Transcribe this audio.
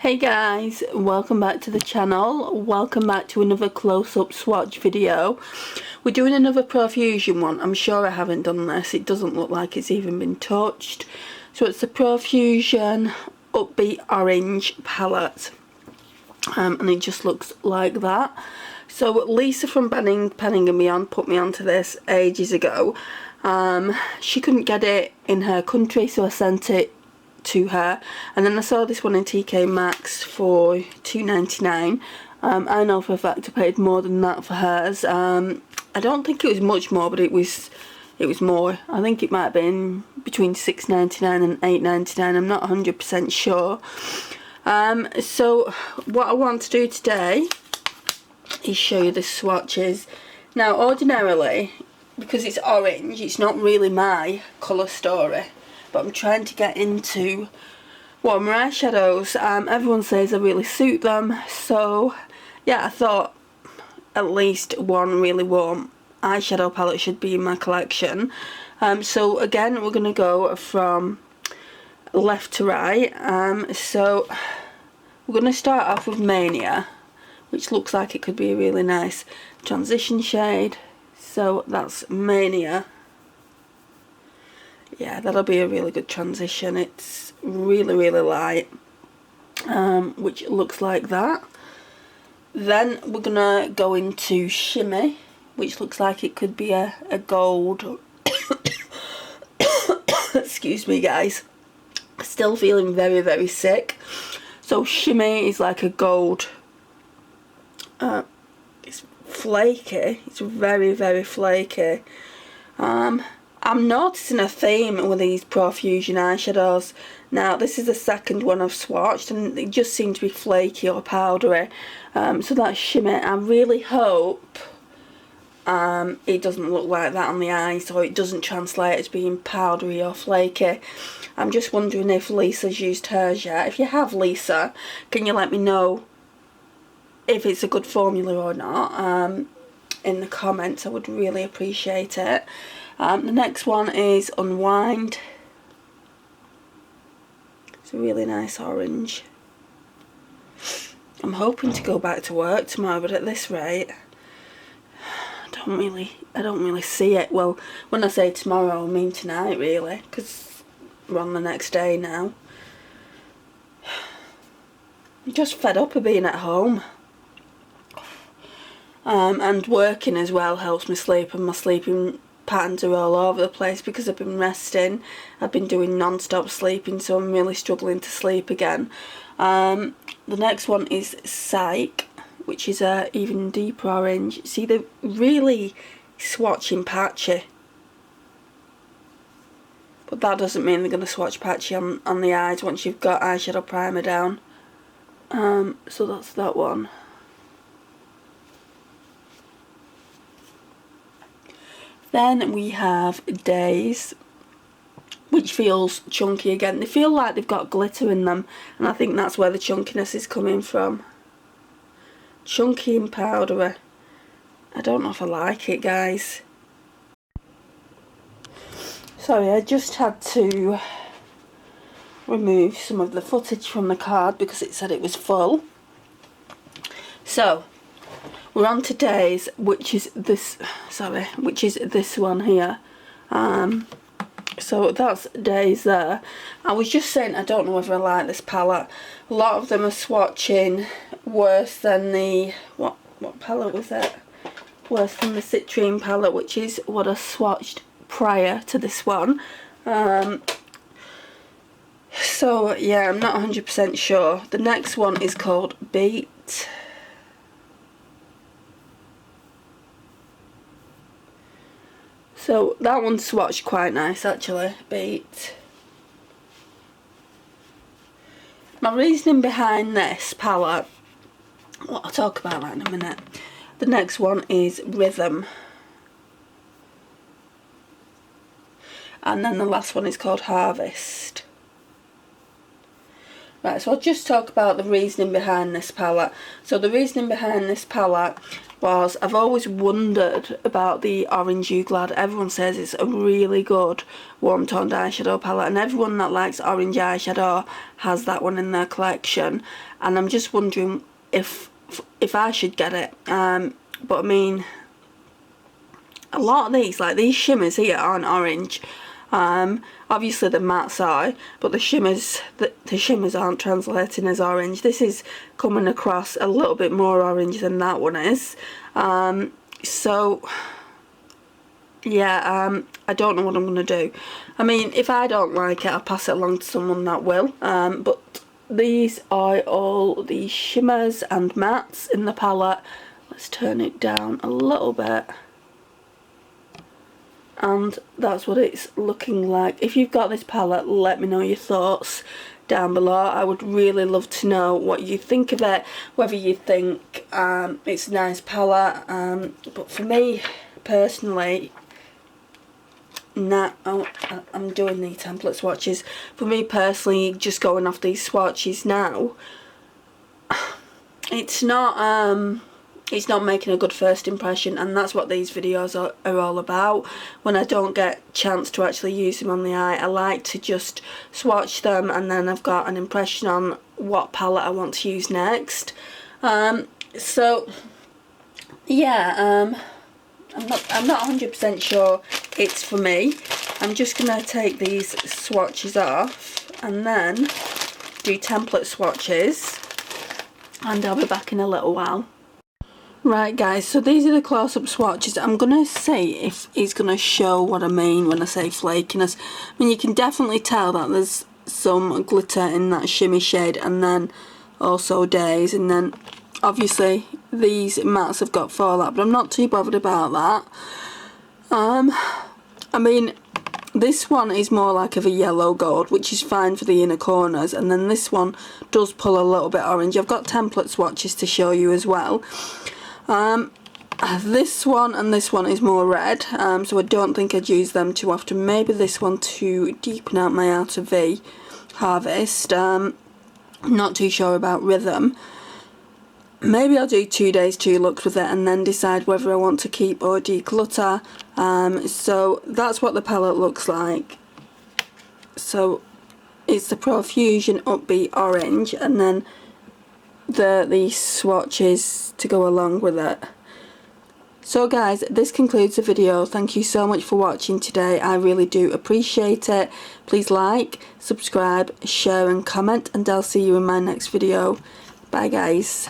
Hey guys, welcome back to the channel. Welcome back to another close-up swatch video. We're doing another Profusion one. I'm sure I haven't done this. It doesn't look like it's even been touched. So it's the Profusion Upbeat Orange palette. And it just looks like that. So Lisa from Penning and Beyond put me onto this ages ago. She couldn't get it in her country, so I sent it to her, and then I saw this one in TK Maxx for £2.99. I know for a fact I paid more than that for hers. I don't think it was much more, but it was more. I think it might have been between £6.99 and £8.99. I'm not 100% sure. So what I want to do today is show you the swatches. Now ordinarily, because it's orange, it's not really my colour story, but I'm trying to get into warmer eyeshadows. Everyone says I really suit them, so yeah, I thought at least one really warm eyeshadow palette should be in my collection. So again, we're going to go from left to right. So we're going to start off with Mania, which looks like it could be a really nice transition shade. So that's Mania. Yeah, that'll be a really good transition. It's really light, which looks like that. Then we're gonna go into Shimmy, which looks like it could be a gold. Excuse me guys, still feeling very sick. So Shimmy is like a gold. It's flaky, it's very flaky. I'm noticing a theme with these Profusion eyeshadows. Now this is the second one I've swatched and they just seem to be flaky or powdery. So that's Shimmy. I really hope it doesn't look like that on the eyes, or it doesn't translate as being powdery or flaky. I'm just wondering if Lisa's used hers yet. If you have, Lisa, can you let me know if it's a good formula or not in the comments? I would really appreciate it. The next one is Unwind. It's a really nice orange. I'm hoping to go back to work tomorrow, but at this rate, I don't really see it. Well, when I say tomorrow, I mean tonight, really, because we're on the next day now. I'm just fed up of being at home. And working as well helps me sleep, and my sleeping patterns are all over the place because I've been resting. I've been doing non-stop sleeping, so I'm really struggling to sleep again. The next one is Psych, which is a even deeper orange. See, they're really swatching patchy, but that doesn't mean they're going to swatch patchy on the eyes once you've got eyeshadow primer down. So that's that one. Then we have Days, which feels chunky again. They feel like they've got glitter in them, and I think that's where the chunkiness is coming from. Chunky and powdery. I don't know if I like it, guys. Sorry, I just had to remove some of the footage from the card because it said it was full. So we're on to Days, which is this one here. So that's Days there. I was just saying, I don't know whether I like this palette. A lot of them are swatching worse than the what palette was it? Worse than the Citrine palette, which is what I swatched prior to this one. So yeah, I'm not 100% sure. The next one is called Beat. So that one's swatched quite nice actually, Beat. My reasoning behind this palette, well, I'll talk about that in a minute. The next one is Rhythm. And then the last one is called Harvest. Right, so I'll just talk about the reasoning behind this palette. So the reasoning behind this palette, was I've always wondered about the Orange You Glad. Everyone says it's a really good warm toned eyeshadow palette, and everyone that likes orange eyeshadow has that one in their collection, and I'm just wondering if I should get it. But I mean, a lot of these, like these shimmers here, aren't orange. Obviously the mattes are, but the shimmers aren't translating as orange. This is coming across a little bit more orange than that one is. So yeah, I don't know what I'm gonna do. I mean, if I don't like it, I'll pass it along to someone that will. But these are all the shimmers and mattes in the palette. Let's turn it down a little bit. And that's what it's looking like. If you've got this palette, let me know your thoughts down below. I would really love to know what you think of it, whether you think it's a nice palette. But for me personally, I'm doing the template swatches. For me personally, just going off these swatches now, it's not making a good first impression, and that's what these videos are all about. When I don't get a chance to actually use them on the eye, I like to just swatch them, and then I've got an impression on what palette I want to use next. So yeah, I'm not 100% sure it's for me. I'm just gonna take these swatches off and then do template swatches, and I'll be back in a little while. Right guys, so these are the close-up swatches. I'm going to see if it's going to show what I mean when I say flakiness. I mean, you can definitely tell that there's some glitter in that shimmy shade, and then also days, and then obviously these mattes have got fallout, but I'm not too bothered about that. I mean, this one is more like of a yellow gold, which is fine for the inner corners, and then this one does pull a little bit orange. I've got template swatches to show you as well. This one and this one is more red, so I don't think I'd use them too often. Maybe this one to deepen out my outer V harvest. Not too sure about rhythm. Maybe I'll do 2 days 2 looks with it and then decide whether I want to keep or declutter. So that's what the palette looks like. So it's the Profusion Upbeat Orange, and then the swatches to go along with it. So guys, this concludes the video. Thank you so much for watching today. I really do appreciate it. Please like, subscribe, share and comment, and I'll see you in my next video. Bye guys.